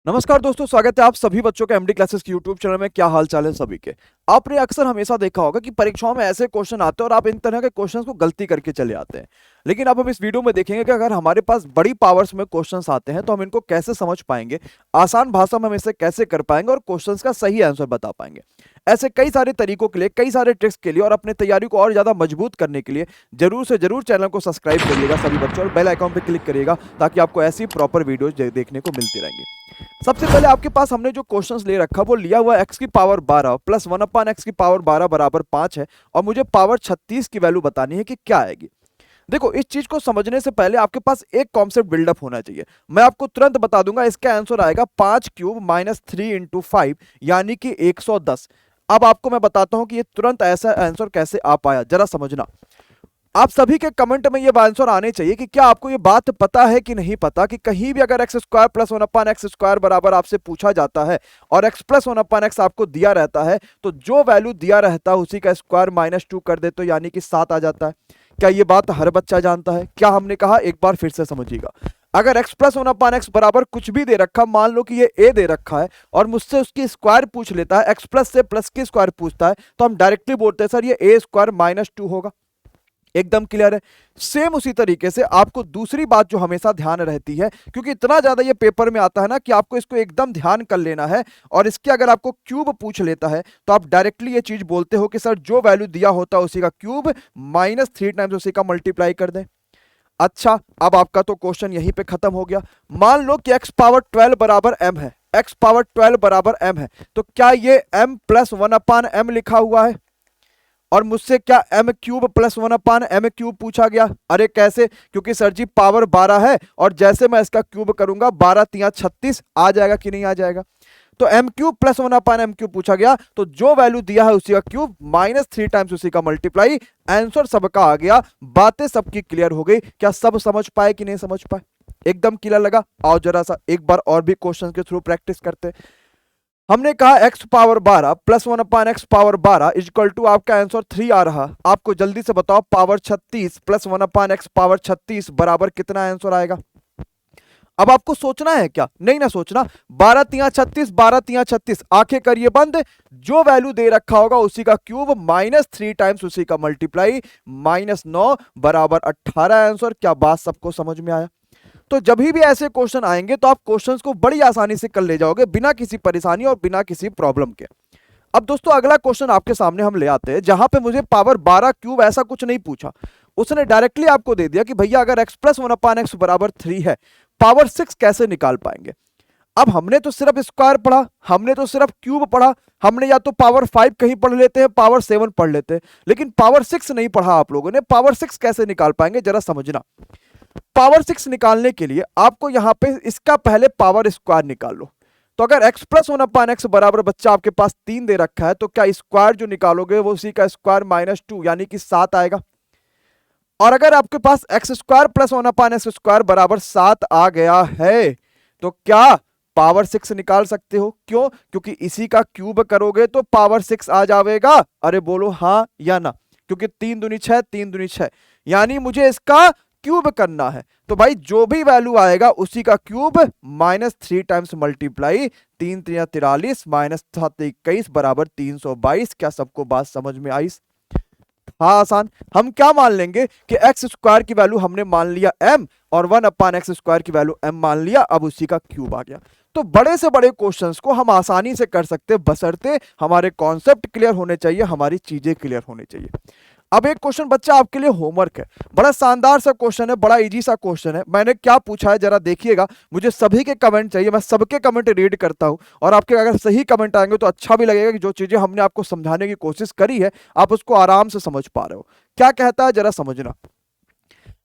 नमस्कार दोस्तों, स्वागत है आप सभी बच्चों के एमडी क्लासेस की यूट्यूब चैनल में। क्या हाल चाल है सभी के। आपने अक्सर हमेशा देखा होगा कि परीक्षाओं में ऐसे क्वेश्चन आते हैं और आप इन तरह के क्वेश्चंस को गलती करके चले आते हैं। लेकिन अब हम इस वीडियो में देखेंगे कि अगर हमारे पास बड़ी पावर्स में क्वेश्चंस आते हैं तो हम इनको कैसे समझ पाएंगे, आसान भाषा में हम इसे कैसे कर पाएंगे और क्वेश्चंस का सही आंसर बता पाएंगे। ऐसे कई सारे तरीकों के लिए, कई सारे ट्रिक्स के लिए और अपने तैयारी को और ज्यादा मजबूत करने के लिए जरूर से जरूर चैनल को सब्सक्राइब करिएगा सभी बच्चों, और बेल आइकॉन पर क्लिक करिएगा ताकि आपको ऐसी प्रॉपर वीडियोज देखने को मिलती रहेंगी। सबसे पहले आपके पास हमने जो क्वेश्चंस ले रखा वो लिया हुआ x की पावर 12 प्लस 1/x की पावर 12 बराबर 5 है, और मुझे पावर 36 की वैल्यू बतानी है कि क्या आएगी। देखो, इस चीज को समझने से पहले आपके पास एक कॉन्सेप्ट बिल्डअप होना चाहिए। मैं आपको तुरंत बता दूंगा, इसका आंसर आएगा 5 क्यूब माइनस 3 इंटू 5 यानी कि 110। अब आपको मैं बताता हूं कि ये तुरंत ऐसा आंसर कैसे आ पाया, जरा समझना। आप सभी के कमेंट में ये आंसर आने चाहिए कि क्या आपको ये बात पता है कि नहीं पता कि कहीं भी अगर x square plus 1/x square बराबर आपसे पूछा जाता है और x प्लस 1/x आपको दिया रहता है, तो जो वैल्यू दिया रहता है उसी का स्क्वायर -2 कर दे तो यानी कि 7 आ जाता है। क्या ये बात हर बच्चा जानता है? क्या हमने कहा, एक बार फिर से समझिएगा। अगर x प्लस 1/x बराबर कुछ भी दे रखा, मान लो कि ये a दे रखा है और मुझसे उसकी स्क्वायर पूछ लेता है, x प्लस से प्लस की स्क्वायर पूछता है, तो हम डायरेक्टली बोलते हैं सर ये a स्क्वायर -2 होगा। एकदम क्लियर है। सेम उसी तरीके से आपको दूसरी बात जो हमेशा ध्यान रहती है, क्योंकि इतना ज्यादा ये पेपर में आता है ना कि आपको इसको एकदम ध्यान कर लेना है, और इसके अगर आपको क्यूब पूछ लेता है तो आप डायरेक्टली ये चीज बोलते हो कि सर जो वैल्यू दिया होता है उसी का क्यूब -3 टाइम्स उसी का मल्टीप्लाई कर दें। अच्छा, अब आपका तो क्वेश्चन यहीं पे खत्म हो गया। मान लो कि x पावर 12 बराबर m है, x पावर 12 बराबर m है, तो क्या ये m प्लस 1/m लिखा हुआ है और मुझसे क्या m cube plus 1/m cube पूछा गया? अरे कैसे? क्योंकि सर जी पावर 12 है और जैसे मैं इसका क्यूब करूंगा 12 तिया 36 आ जाएगा कि नहीं आ जाएगा? तो m cube plus 1/m cube पूछा गया, तो जो वैल्यू दिया है उसी का क्यूब -3 टाइम्स उसी का मल्टीप्लाई। आंसर सबका आ गया, बातें सबकी क्लियर हो गई। क्या सब समझ पाए कि नहीं समझ पाए? एकदम क्लियर लगा? आओ जरा सा एक बार और भी क्वेश्चन के थ्रू प्रैक्टिस करते हैं। हमने कहा x power 12 plus 1/x power 12 equal to आपका आंसर 3 आ रहा। आपको जल्दी से बताओ पावर 36 प्लस 1/x पावर 36 बराबर कितना आंसर आएगा? अब आपको सोचना है क्या? नहीं ना सोचना। 12 तिया 36, 12 तिया 36, आंखें करिए बंद। जो वैल्यू दे रखा होगा उसी का क्यूब -3 टाइम्स उसी का मल्टीप्लाई, -9 बराबर 18 आंसर। क्या बात सबको समझ में आया? तो जब भी ऐसे क्वेश्चन आएंगे तो आप क्वेश्चंस को बड़ी आसानी से कर ले जाओगे, बिना किसी परेशानी और बिना किसी प्रॉब्लम के। अब दोस्तों अगला क्वेश्चन आपके सामने हम ले आते हैं, जहां पे मुझे पावर 12 क्यूब ऐसा कुछ नहीं पूछा। उसने डायरेक्टली आपको दे दिया कि भैया अगर x प्लस 1/x बराबर 3 है, पावर 6 कैसे निकाल पाएंगे? अब हमने तो सिर्फ स्क्वायर पढ़ा, हमने तो सिर्फ क्यूब पढ़ा, हमने या तो पावर 5 कहीं पढ़ लेते हैं, पावर 7 पढ़ लेते हैं, लेकिन पावर 6 नहीं पढ़ा आप लोगों ने। पावर 6 कैसे निकाल पाएंगे, जरा समझना। पावर 6 निकालने के लिए आपको यहां पे इसका पहले पावर स्क्वायर निकाल लो। तो अगर x प्लस 1/x बराबर बच्चा आपके पास 3 दे रखा है, तो क्या स्क्वायर जो निकालोगे वो उसी का स्क्वायर -2 यानी कि 7 आएगा। और अगर आपके पास x square plus 1/x square बराबर 7 आ गया है, तो क्या पावर 6 निकाल सकते हो? क्यों? क्योंकि इसी का क्यूब करोगे तो पावर 6 आ जाएगा। अरे बोलो हाँ या ना? क्योंकि 3 दूनी 6, 3 दूनी 6, यानी मुझे इसका क्यूब करना है। तो भाई जो भी वैल्यू आएगा उसी का क्यूब -3 टाइम्स मल्टीप्लाई, 3 3 43 -7 21 बराबर 322। क्या सबको बात समझ में आई? हाँ आसान। हम क्या मान लेंगे कि एक्स स्क्वायर की वैल्यू हमने मान लिया m और 1/x स्क्वायर की वैल्यू m मान लिया, अब उसी का क्यूब आ गया। तो बड़े से बड़े क्वेश्चंस को हम आसानी से कर सकते, बशर्ते हमारे कॉन्सेप्ट क्लियर होने चाहिए, हमारी चीजें क्लियर होनी चाहिए। अब एक क्वेश्चन बच्चा आपके लिए होमवर्क है, बड़ा शानदार सा क्वेश्चन है, बड़ा इजी सा क्वेश्चन है। मैंने क्या पूछा है जरा देखिएगा। मुझे सभी के कमेंट चाहिए, मैं सबके कमेंट रीड करता हूं, और आपके अगर सही कमेंट आएंगे तो अच्छा भी लगेगा कि जो चीजें हमने आपको समझाने की कोशिश करी है आप उसको आराम से समझ पा रहे हो। क्या कहता है जरा समझना।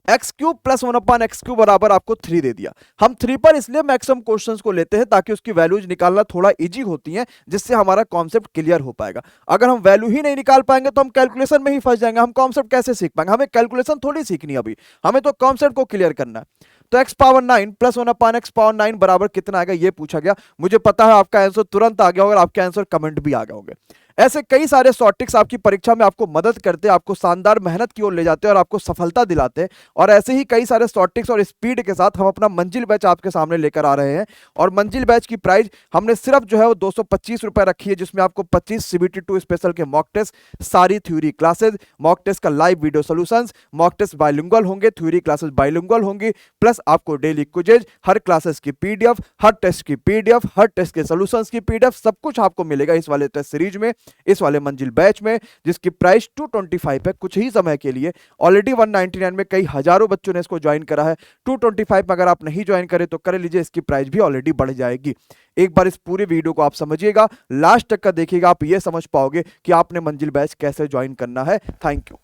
X cube plus 1/x cube बराबर आपको 3 दे दिया। हम 3 पर इसलिए मैक्सिमम क्वेश्चंस को लेते हैं ताकि उसकी वैल्यूज निकालना थोड़ा इजी होती है, जिससे हमारा कॉन्सेप्ट क्लियर हो पाएगा। अगर हम वैल्यू ही नहीं निकाल पाएंगे तो हम कैलकुलेशन में ही फंस जाएंगे, हम कॉन्सेप्ट कैसे सीख पाएंगे? हमें कैलकुलेशन थोड़ी सीखनी है अभी, हमें तो कॉन्सेप्ट को क्लियर करना है। तो x power 9 plus 1/x power 9 बराबर कितना आएगा ये पूछा गया। मुझे पता है आपका आंसर तुरंत आ गया होगा और आपके आंसर कमेंट भी आ गए होंगे। ऐसे कई सारे शॉर्ट ट्रिक्स आपकी परीक्षा में आपको मदद करते हैं, आपको शानदार मेहनत की ओर ले जाते हैं और आपको सफलता दिलाते हैं। और ऐसे ही कई सारे शॉर्ट ट्रिक्स और स्पीड के साथ हम अपना मंजिल बैच आपके सामने लेकर आ रहे हैं। और मंजिल बैच की प्राइस हमने सिर्फ जो है वो 225 रुपए रखी है, जिसमें आपको 25 CBT 2 स्पेशल के मॉक टेस्ट, सारी थ्योरी क्लासेस, मॉक टेस्ट का live video solutions, mock test bilingual होंगे, थ्योरी क्लासेस बाइलिंगुअल होंगी, प्लस आपको डेली क्विजेज, हर क्लासेस की PDF, हर टेस्ट की PDF, हर टेस्ट के सॉल्यूशंस की PDF, सब कुछ आपको मिलेगा इस वाले टेस्ट सीरीज में, इस वाले मंजिल बैच में, जिसकी प्राइस 225 है। कुछ ही समय के लिए ऑलरेडी 199 में कई हजारों बच्चों ने इसको ज्वाइन करा है। 225 में अगर आप नहीं ज्वाइन करें तो कर लीजिए, इसकी प्राइस भी ऑलरेडी बढ़ जाएगी। एक बार इस पूरे वीडियो को आप समझिएगा, लास्ट तक का देखिएगा, आप ये समझ पाओगे कि आपने मंजिल बैच कैसे ज्वाइन करना है। Thank you.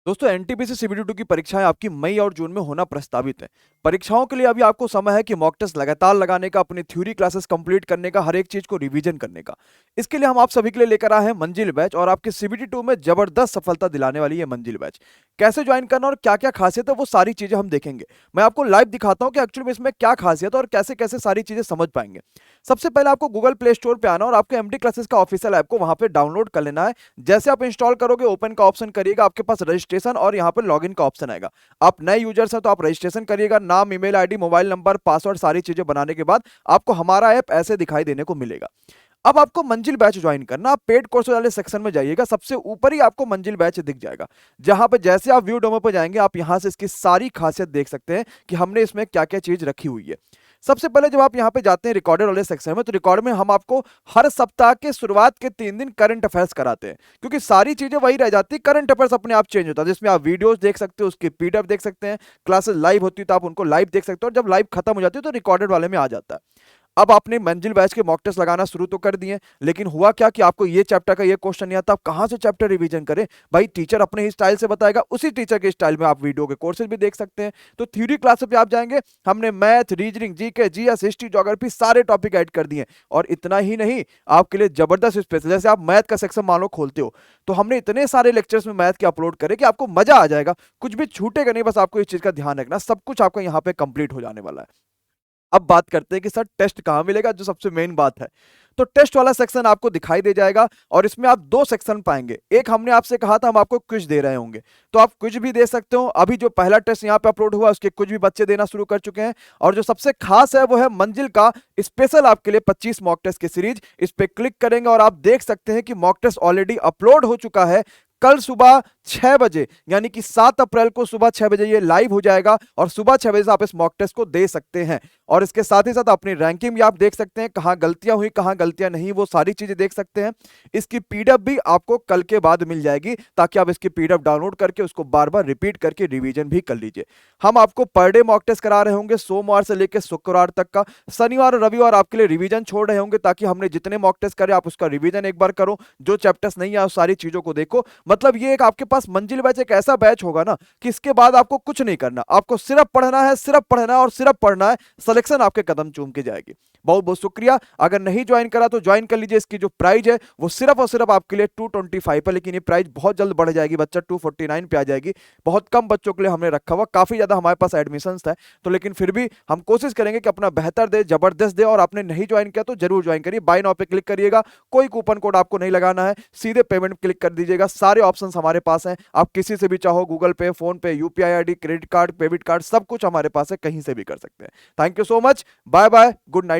दोस्तों, एनटीपीसी CBT 2 की परीक्षाएं आपकी मई और जून में होना प्रस्तावित है। परीक्षाओं के लिए अभी आपको समय है कि मॉक टेस्ट लगातार लगाने का, अपनी थ्योरी क्लासेस कंप्लीट करने का, हर एक चीज को रिवीजन करने का। इसके लिए हम आप सभी के लिए लेकर आए हैं मंजिल बैच, और आपके CBT 2 में जबरदस्त सफलता दिलाने वाली है मंजिल बैच। कैसे ज्वाइन करना और क्या क्या खासियत है, वो सारी चीजें हम देखेंगे। मैं आपको लाइव दिखाता हूं कि एक्चुअली में इसमें क्या खासियत है और कैसे कैसे सारी चीजें समझ पाएंगे। सबसे पहले आपको गूगल प्ले स्टोर पे आना और आपके MD क्लासेस का ऑफिशियल ऐप को वहां पे डाउनलोड कर लेना है। जैसे आप इंस्टॉल करोगे, ओपन का ऑप्शन करिएगा, आपके पास रजिस्ट्रेशन और यहाँ पर लॉगिन का ऑप्शन आएगा। आप नए यूजर्स हैं तो आप रजिस्ट्रेशन करिएगा, नाम, email ID, mobile number, password, सारी चीजें बनाने के बाद आपको हमारा ऐप ऐसे दिखाई देने को मिलेगा। अब आपको मंजिल बैच ज्वाइन करना, आप पेड कोर्स वाले सेक्शन में जाइएगा, सबसे ऊपर ही आपको मंजिल बैच दिख जाएगा, जहां पे जैसे आप व्यू डेमो पे जाएंगे आप यहां से इसकी सारी खासियत देख सकते हैं कि हमने इसमें क्या क्या चीज रखी हुई है। सबसे पहले जब आप यहाँ पे जाते हैं रिकॉर्डेड वाले सेक्शन में, तो रिकॉर्ड में हम आपको हर सप्ताह के शुरुआत के 3 दिन करंट अफेयर्स कराते हैं, क्योंकि सारी चीजें वही रह जाती है, करंट अफेयर्स अपने आप चेंज होता है, जिसमें आप वीडियोस देख सकते हो, उसकी PDF देख सकते हैं, क्लासेस लाइव होती है तो आप उनको लाइव देख सकते हो, और जब लाइव खत्म हो जाती है तो रिकॉर्डेड वाले में आ जाता है। अब आपने मंजिल बैच के मॉक टेस्ट लगाना शुरू तो कर दिए, लेकिन हुआ क्या कि आपको ये चैप्टर का ये क्वेश्चन नहीं आता, आप कहां से चैप्टर रिवीजन करें? भाई, टीचर अपने ही स्टाइल से बताएगा, उसी टीचर के स्टाइल में आप वीडियो के कोर्सेज भी देख सकते हैं। तो थ्योरी क्लास पे आप जाएंगे, हमने math, reasoning, GK, GS, history, geography सारे टॉपिक ऐड कर दिए। और इतना ही नहीं, आपके लिए जबरदस्त स्पेशल, जैसे आप मैथ का सेक्शन मान लो खोलते हो, तो हमने इतने सारे लेक्चर्स में मैथ के अपलोड करे कि आपको मजा आ जाएगा, कुछ भी छूटेगा नहीं। बस आपको इस चीज का ध्यान रखना, सब कुछ आपका यहाँ पे कंप्लीट हो जाने वाला है। अब बात करते हैं कि सर टेस्ट कहां मिलेगा, जो सबसे मेन बात है। तो टेस्ट वाला सेक्शन आपको दिखाई दे जाएगा, और इसमें आप 2 सेक्शन पाएंगे। एक हमने आपसे कहा था हम आपको क्विज दे रहे होंगे, तो आप क्विज भी दे सकते हो। अभी जो पहला टेस्ट यहाँ पे अपलोड हुआ उसके कुछ भी बच्चे देना शुरू कर चुके हैं। और जो सबसे खास है वो है मंजिल का स्पेशल आपके लिए 25 मॉक टेस्ट की सीरीज। इस पे क्लिक करेंगे और आप देख सकते हैं कि मॉक टेस्ट ऑलरेडी अपलोड हो चुका है। कल सुबह 6 बजे, यानी कि 7 अप्रैल को सुबह 6 बजे ये लाइव हो जाएगा, और सुबह 6 बजे से आप इस मॉक टेस्ट को दे सकते हैं। और इसके साथ ही साथ अपनी रैंकिंग भी आप देख सकते हैं, कहां गलतियां हुई, कहां गलतियां नहीं, वो सारी चीजें देख सकते हैं। इसकी PDF भी आपको कल के बाद मिल जाएगी, ताकि आप इसकी PDF डाउनलोड करके उसको बार बार रिपीट करके रिवीजन भी कर लीजिए। हम आपको पर डे मॉक टेस्ट करा रहे होंगे, सोमवार से लेकर शुक्रवार तक का। शनिवार और रविवार आपके लिए रिवीजन छोड़ रहे होंगे, ताकि हमने जितने मॉक टेस्ट करे आप उसका रिवीजन एक बार करो, जो चैप्टर्स नहीं आए उस सारी चीजों को देखो। मतलब ये एक आपके पास मंजिल बैच एक ऐसा बैच होगा ना कि इसके बाद आपको कुछ नहीं करना, आपको सिर्फ पढ़ना है, सिर्फ पढ़ना है और सिर्फ पढ़ना है। सिलेक्शन आपके कदम चूम के जाएगी। बहुत बहुत शुक्रिया। अगर नहीं ज्वाइन करा तो ज्वाइन कर लीजिए। इसकी जो प्राइस है वो सिर्फ और सिर्फ आपके लिए 225 है, लेकिन ये प्राइस बहुत जल्द बढ़ जाएगी, बच्चा 249 पे आ जाएगी। बहुत कम बच्चों के लिए हमने रखा हुआ, काफी ज्यादा हमारे पास एडमिशन है, तो लेकिन फिर भी हम कोशिश करेंगे कि अपना बेहतर दे, जबरदस्त दे। और आपने नहीं ज्वाइन किया तो जरूर ज्वाइन करिए। बाय नाउ पे क्लिक करिएगा, कोई कूपन कोड आपको नहीं लगाना है, सीधे पेमेंट क्लिक कर दीजिएगा। सारे ऑप्शंस हमारे पास हैं, आप किसी से भी चाहो गूगल पे, फोन पे, UPI ID, credit card, debit card, सब कुछ हमारे पास है, कहीं से भी कर सकते हैं। Thank you so much, bye bye, good night.